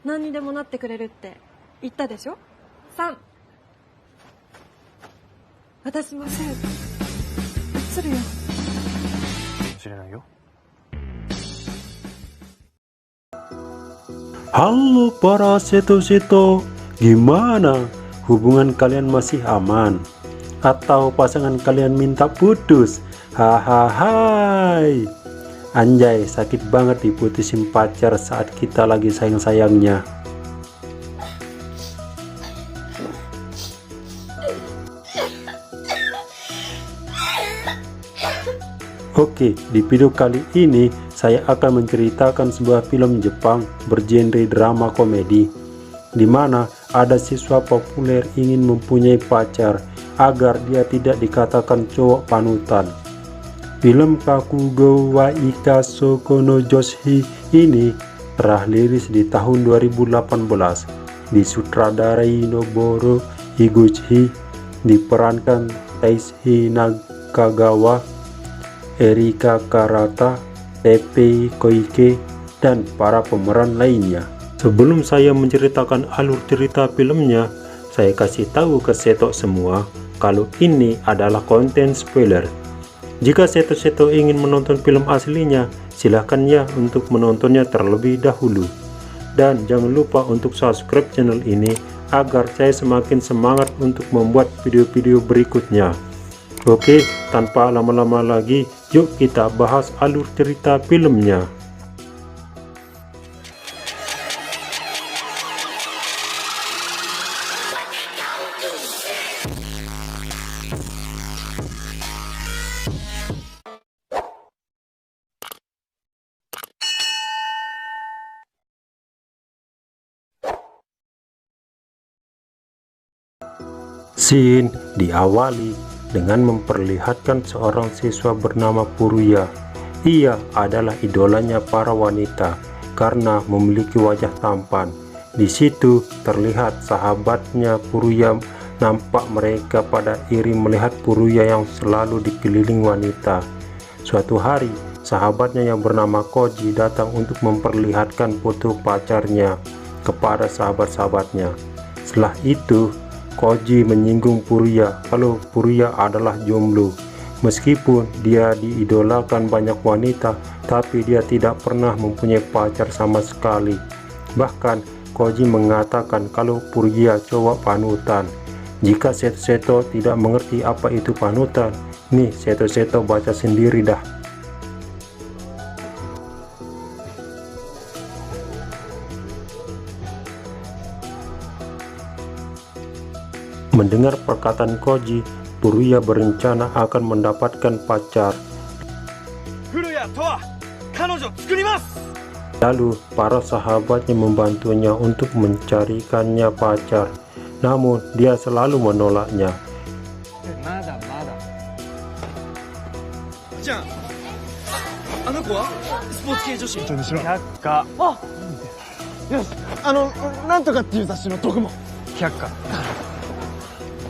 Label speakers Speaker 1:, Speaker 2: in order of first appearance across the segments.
Speaker 1: 何にでもなってくれるって言ったでしょ。3、私もシェフ映るよ。
Speaker 2: 知れないよ。
Speaker 3: Halo para seto-seto, gimana? Hubungan kalian masih aman? Atau pasangan kalian minta putus? Hahaha. Anjay, sakit banget diputusin pacar saat kita lagi sayang-sayangnya. Oke, di video kali ini saya akan menceritakan sebuah film Jepang bergenre drama komedi, di mana ada siswa populer ingin mempunyai pacar agar dia tidak dikatakan cowok panutan. Film Kakugo wa Ika Sokono Joshi ini telah rilis di tahun 2018, disutradarai Noboru Higuchi, diperankan Taisei Nakagawa, Erika Karata, Teppei Koike, dan para pemeran lainnya. Sebelum saya menceritakan alur cerita filmnya, saya kasih tahu ke seto semua kalau ini adalah konten spoiler. Jika seto-seto ingin menonton film aslinya, silahkan ya untuk menontonnya terlebih dahulu. Dan jangan lupa untuk subscribe channel ini agar saya semakin semangat untuk membuat video-video berikutnya. Oke, tanpa lama-lama lagi, yuk kita bahas alur cerita filmnya. Scene diawali dengan memperlihatkan seorang siswa bernama Furuya. Ia adalah idolanya para wanita karena memiliki wajah tampan. Di situ terlihat sahabatnya Furuya, nampak mereka pada iri melihat Furuya yang selalu dikelilingi wanita. Suatu hari, sahabatnya yang bernama Koji datang untuk memperlihatkan foto pacarnya kepada sahabat-sahabatnya. Setelah itu, Koji menyinggung Furuya kalau Furuya adalah jomblo. Meskipun dia diidolakan banyak wanita, tapi dia tidak pernah mempunyai pacar sama sekali. Bahkan Koji mengatakan kalau Furuya cowok panutan. Jika seto-seto tidak mengerti apa itu panutan, nih seto-seto baca sendiri dah. Mendengar perkataan Koji, Furuya berencana akan mendapatkan pacar. Lalu para sahabatnya membantunya untuk mencarikannya pacar. Namun dia selalu menolaknya.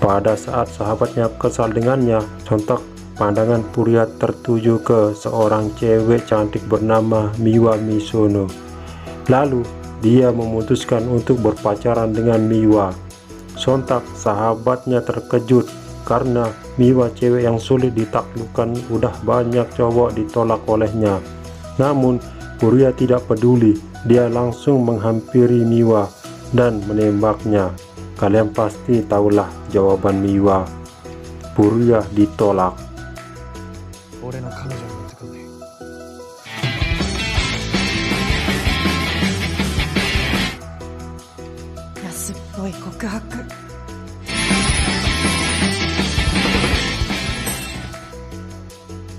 Speaker 3: Pada saat sahabatnya kesal dengannya, sontak pandangan Furuya tertuju ke seorang cewek cantik bernama Miwa Misono. Lalu dia memutuskan untuk berpacaran dengan Miwa. Sontak sahabatnya terkejut karena Miwa cewek yang sulit ditaklukkan, udah banyak cowok ditolak olehnya. Namun Furuya tidak peduli, dia langsung menghampiri Miwa dan menembaknya. Kalian pasti tahulah jawaban Miwa. Furuya ditolak.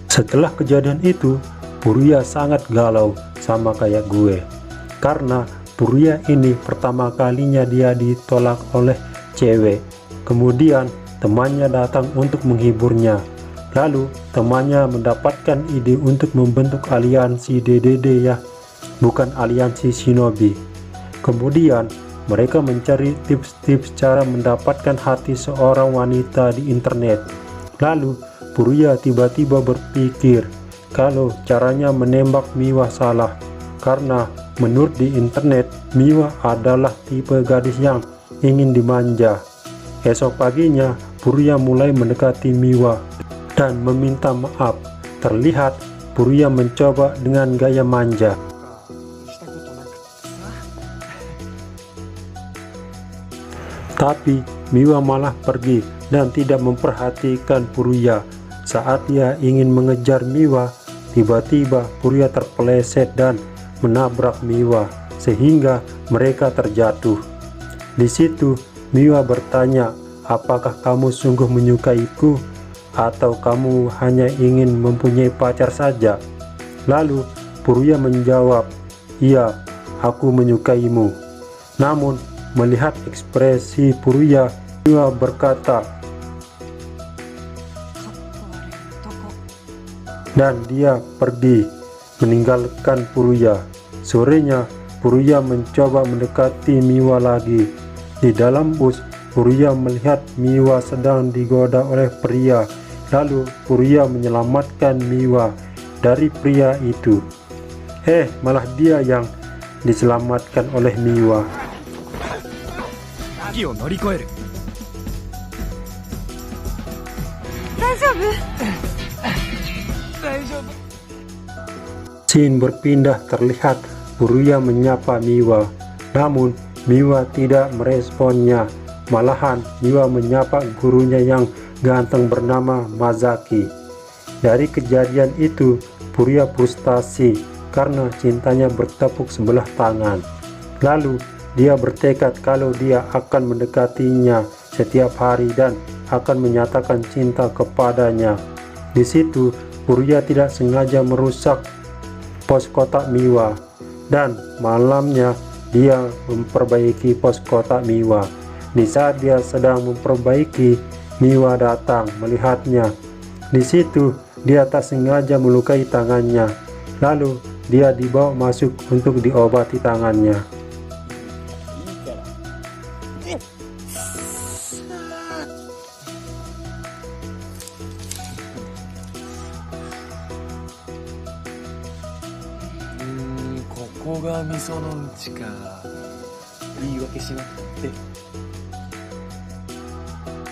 Speaker 3: Setelah kejadian itu, Furuya sangat galau sama kayak gue. Karena Furuya ini pertama kalinya dia ditolak oleh cewek. Kemudian temannya datang untuk menghiburnya. Lalu temannya mendapatkan ide untuk membentuk aliansi DDD ya, bukan aliansi shinobi. Kemudian mereka mencari tips-tips cara mendapatkan hati seorang wanita di internet. Lalu Furuya tiba-tiba berpikir kalau caranya menembak Miwa salah, karena menurut di internet, Miwa adalah tipe gadis yang ingin dimanja. Esok paginya, Furuya mulai mendekati Miwa dan meminta maaf. Terlihat Furuya mencoba dengan gaya manja. Tapi Miwa malah pergi dan tidak memperhatikan Furuya. Saat dia ingin mengejar Miwa, tiba-tiba Furuya terpeleset dan menabrak Miwa sehingga mereka terjatuh. Di situ Miwa bertanya, "Apakah kamu sungguh menyukaiku atau kamu hanya ingin mempunyai pacar saja?" Lalu Furuya menjawab, "Iya, aku menyukaimu." Namun melihat ekspresi Furuya, Miwa berkata, dan dia pergi meninggalkan Furuya. Sorenya Furuya mencoba mendekati Miwa lagi. Di dalam bus, Furuya melihat Miwa sedang digoda oleh pria. Lalu Furuya menyelamatkan Miwa dari pria itu. Malah dia yang diselamatkan oleh Miwa. Scene berpindah, terlihat Furuya menyapa Miwa, namun Miwa tidak meresponnya. Malahan Miwa menyapa gurunya yang ganteng bernama Mazaki. Dari kejadian itu, Furuya frustasi karena cintanya bertepuk sebelah tangan. Lalu dia bertekad kalau dia akan mendekatinya setiap hari dan akan menyatakan cinta kepadanya. Di situ Furuya tidak sengaja merusak pos kotak Miwa, dan malamnya dia memperbaiki pos kotak Miwa. Di saat dia sedang memperbaiki, Miwa datang melihatnya. Di situ dia tak sengaja melukai tangannya. Lalu dia dibawa masuk untuk diobati tangannya.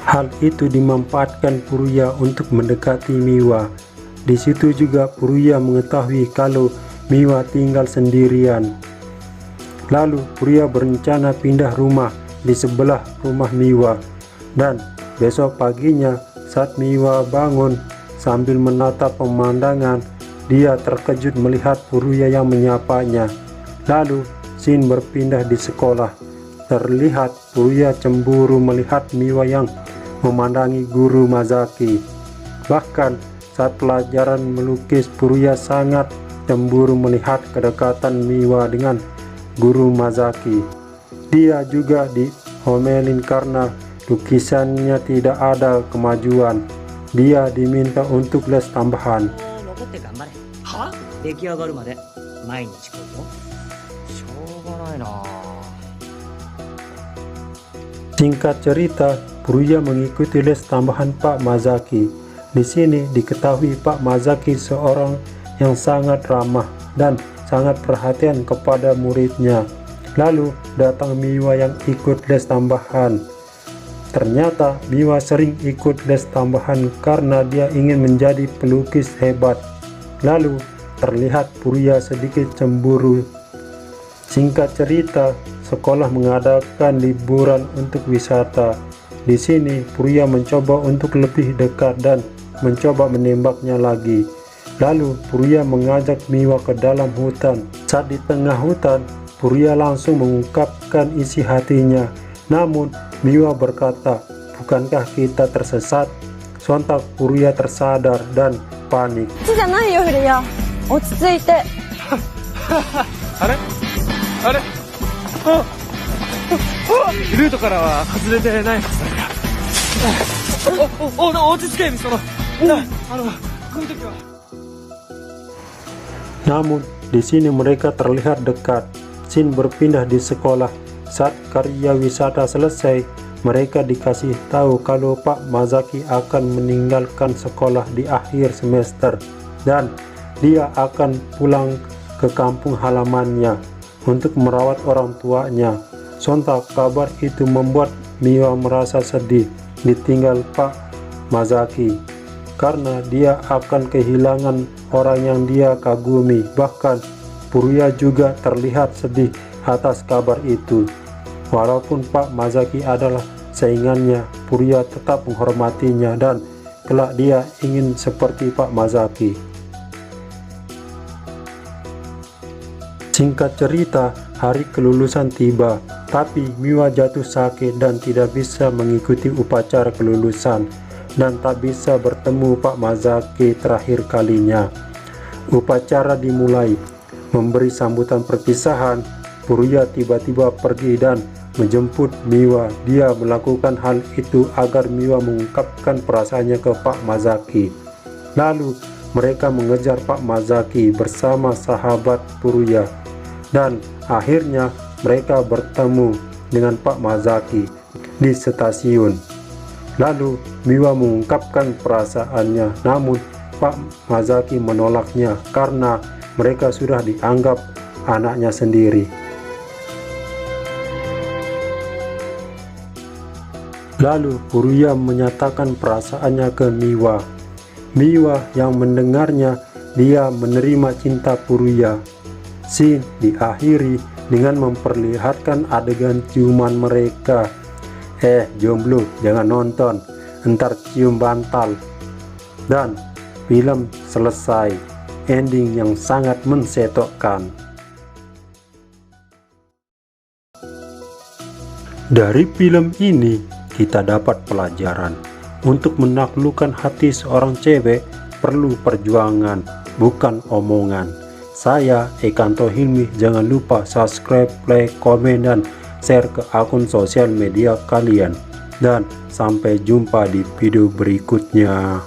Speaker 3: Hal itu dimanfaatkan Furuya untuk mendekati Miwa. Di situ juga Furuya mengetahui kalau Miwa tinggal sendirian. Lalu Furuya berencana pindah rumah di sebelah rumah Miwa. Dan besok paginya saat Miwa bangun sambil menatap pemandangan, dia terkejut melihat Furuya yang menyapanya. Lalu scene berpindah di sekolah. Terlihat Furuya cemburu melihat Miwa yang memandangi guru Mazaki. Bahkan saat pelajaran melukis, Furuya sangat cemburu melihat kedekatan Miwa dengan guru Mazaki. Dia juga diomelin karena lukisannya tidak ada kemajuan. Dia diminta untuk les tambahan. Singkat cerita, Furuya mengikuti les tambahan Pak Mazaki. Di sini diketahui Pak Mazaki seorang yang sangat ramah dan sangat perhatian kepada muridnya. Lalu datang Miwa yang ikut les tambahan. Ternyata Miwa sering ikut les tambahan karena dia ingin menjadi pelukis hebat. Lalu terlihat Furuya sedikit cemburu. Singkat cerita, sekolah mengadakan liburan untuk wisata. Di sini Furuya mencoba untuk lebih dekat dan mencoba menembaknya lagi. Lalu Furuya mengajak Miwa ke dalam hutan. Saat di tengah hutan, Furuya langsung mengungkapkan isi hatinya. Namun Miwa berkata, "Bukankah kita tersesat?" Sontak Furuya tersadar dan panik. Namun di sini mereka terlihat dekat. Scene berpindah di sekolah. Saat karya wisata selesai, mereka dikasih tahu kalau Pak Mazaki akan meninggalkan sekolah di akhir semester dan dia akan pulang ke kampung halamannya. untuk merawat orang tuanya. Sontak kabar itu membuat Miwa merasa sedih ditinggal Pak Mazaki, karena dia akan kehilangan orang yang dia kagumi. Bahkan Furuya juga terlihat sedih atas kabar itu. Walaupun Pak Mazaki adalah saingannya, Furuya tetap menghormatinya dan kelak dia ingin seperti Pak Mazaki. Singkat cerita, hari kelulusan tiba, tapi Miwa jatuh sakit dan tidak bisa mengikuti upacara kelulusan dan tak bisa bertemu Pak Mazaki terakhir kalinya. Upacara dimulai. Memberi sambutan perpisahan, Furuya tiba-tiba pergi dan menjemput Miwa. Dia melakukan hal itu agar Miwa mengungkapkan perasaannya ke Pak Mazaki. Lalu mereka mengejar Pak Mazaki bersama sahabat Furuya, dan akhirnya mereka bertemu dengan Pak Mazaki di stasiun. Lalu Miwa mengungkapkan perasaannya, namun Pak Mazaki menolaknya karena mereka sudah dianggap anaknya sendiri. Lalu Furuya menyatakan perasaannya ke Miwa. Miwa yang mendengarnya, dia menerima cinta Furuya. Scene diakhiri dengan memperlihatkan adegan ciuman mereka. Jomblo jangan nonton, entar cium bantal. Dan film selesai, ending yang sangat mensetokkan. Dari film ini kita dapat pelajaran. Untuk menaklukkan hati seorang cewek perlu perjuangan, bukan omongan. Saya Ekanto Hilmi, jangan lupa subscribe, like, komen, dan share ke akun sosial media kalian. Dan sampai jumpa di video berikutnya.